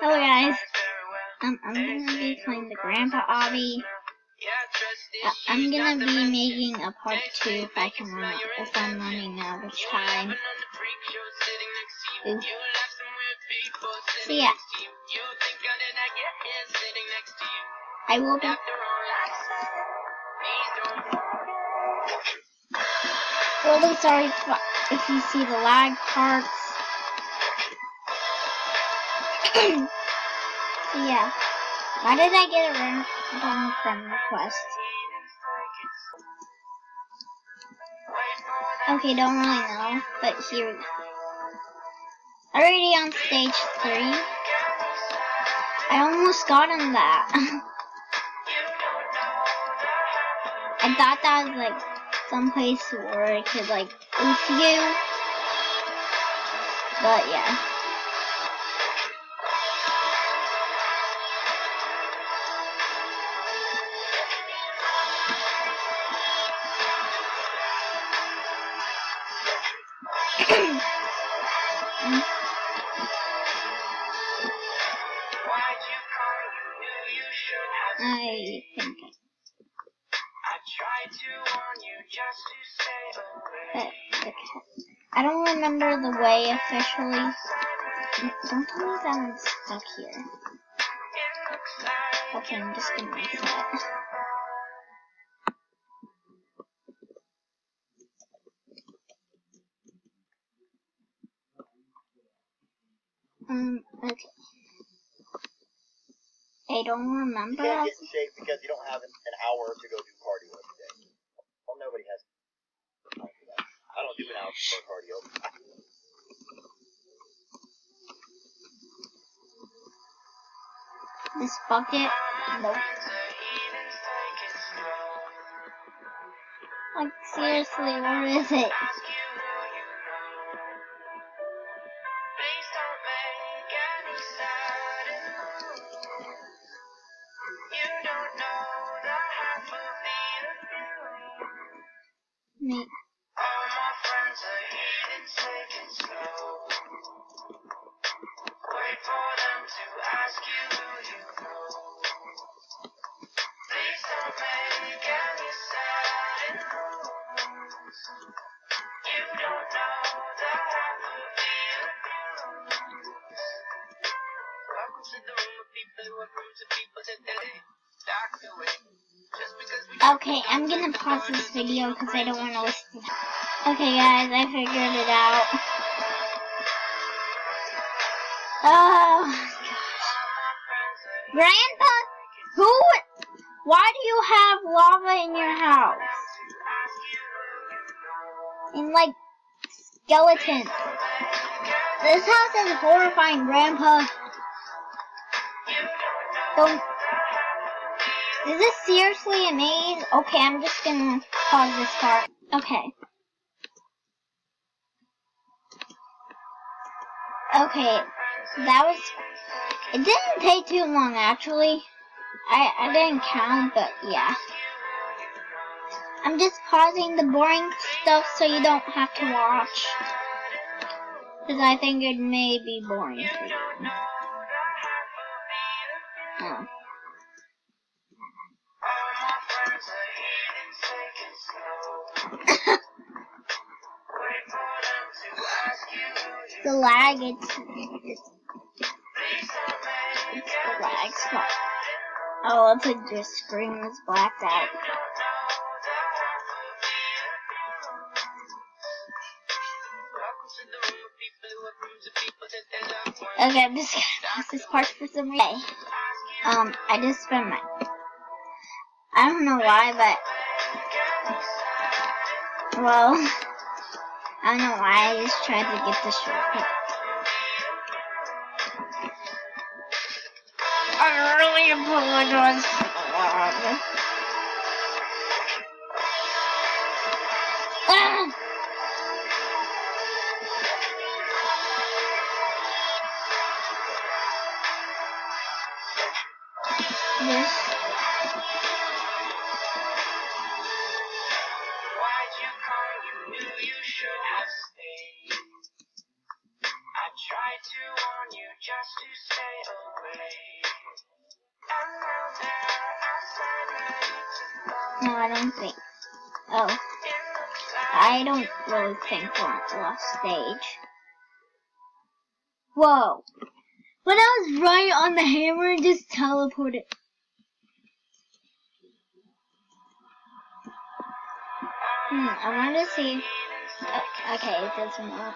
Hello guys, I'm gonna be playing the Grandpa Obby. I'm gonna be making a part 2 if I'm running out of time. Ooh. So yeah, I will be. Really sorry if you see the lag parts. So yeah, why did I get a random friend request? Okay, don't really know, but here we go. Already on stage 3. I almost got on that. I thought that was like someplace where it could like oof you, but yeah. I think okay. I don't remember the way officially. Don't tell me that one's stuck here. Okay, I'm just gonna reset. Okay. I don't remember. You can't get in shape because you don't have an hour to go do cardio every day. Well, nobody has time for that. I don't do an hour for cardio. This bucket? Nope. Like, seriously, where is it? Me. Okay, I'm gonna pause this video because I don't want to listen. Okay guys, I figured it out. Oh gosh. Grandpa, why do you have lava in your house? And like, skeletons. This house is horrifying, Grandpa. Is this seriously a maze? Okay, I'm just gonna pause this part. Okay. Okay, it didn't take too long actually. I didn't count, but yeah. I'm just pausing the boring stuff so you don't have to watch. Because I think it may be boring for you. Oh. The lag, it's the lag spot. Oh, looks like your screen was blacked out. Okay, I'm just gonna pass this part for some reason. I just spent I don't know why, but well, I don't know why, I just tried to get the shortcut. I really apologize for the lag. No, I don't think. Oh. I don't really think we're on the last stage. Whoa. When I was right on the hammer, it just teleported. I wanted to see. Okay, it doesn't work.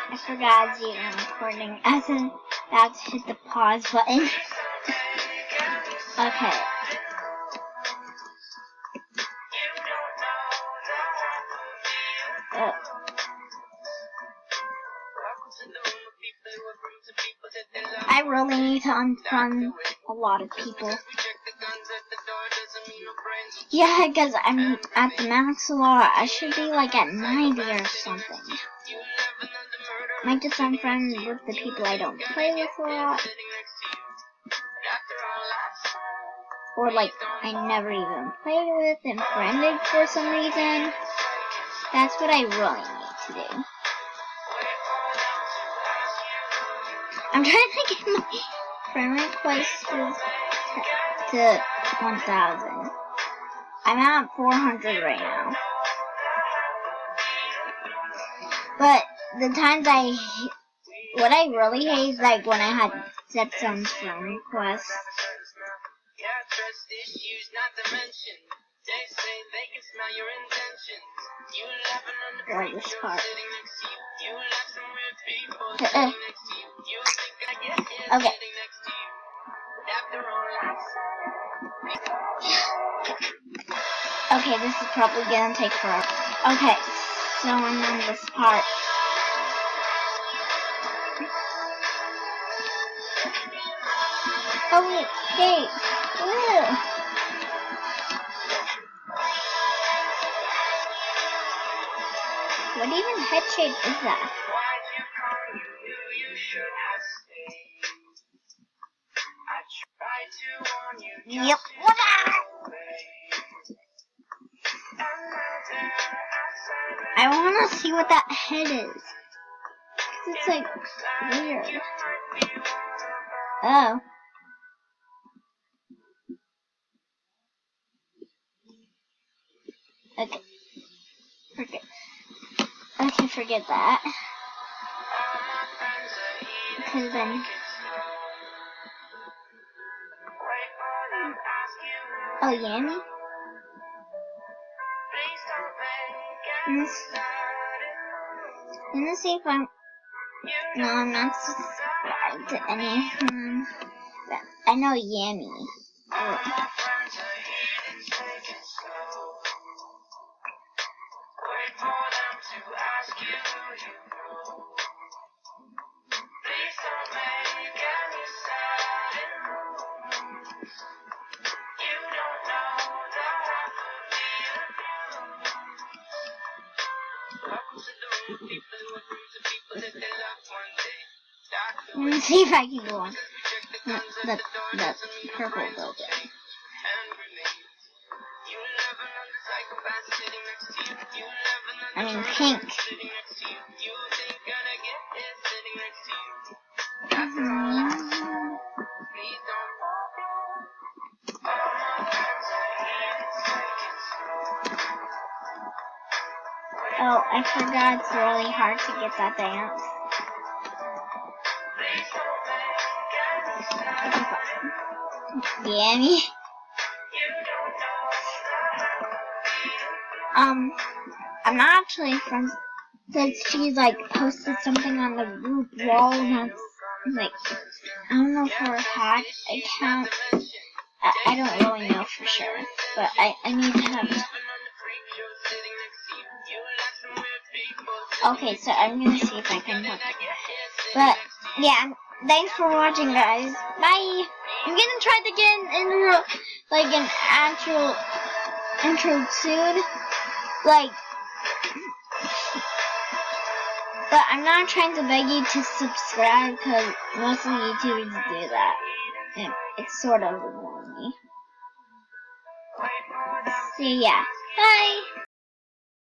I forgot to recording. I was about to hit the pause button. Okay. I really need to unfriend a lot of people. Yeah, because I'm at the max a lot. I should be like at 90 or something. Might just unfriend with the people I don't play with a lot. Or like I never even played with and friended for some reason. That's what I really need to do. I'm trying to get my friend requests to 1,000. I'm at 400 right now. But the times what I really hate is like when I had set some friend requests. Or this part. Okay. Okay, this is probably gonna take forever. Okay, so I'm on this part. Oh wait, hey, woo! What even head shape is that? Yep. I want to see what that head is. It's like weird. Oh. Okay. Forget that. Because then. Oh, Yammy? Let's see if I'm. No, I'm not subscribed to any of them. I know Yammy. Oh. Let's see if I can go on the purple building. I mean pink. Oh, I forgot it's really hard to get that dance. Yammy. I'm not actually friends because she's like posted something on the group wall and that's like, I don't know if her hack account. I don't really know for sure, but I need to have. Okay, so I'm gonna see if I can hook it. But yeah, thanks for watching, guys. Bye. I'm gonna try to get into like an actual introed soon. Like, but I'm not trying to beg you to subscribe because most of the YouTubers do that. And it's sort of annoying me. So yeah, bye!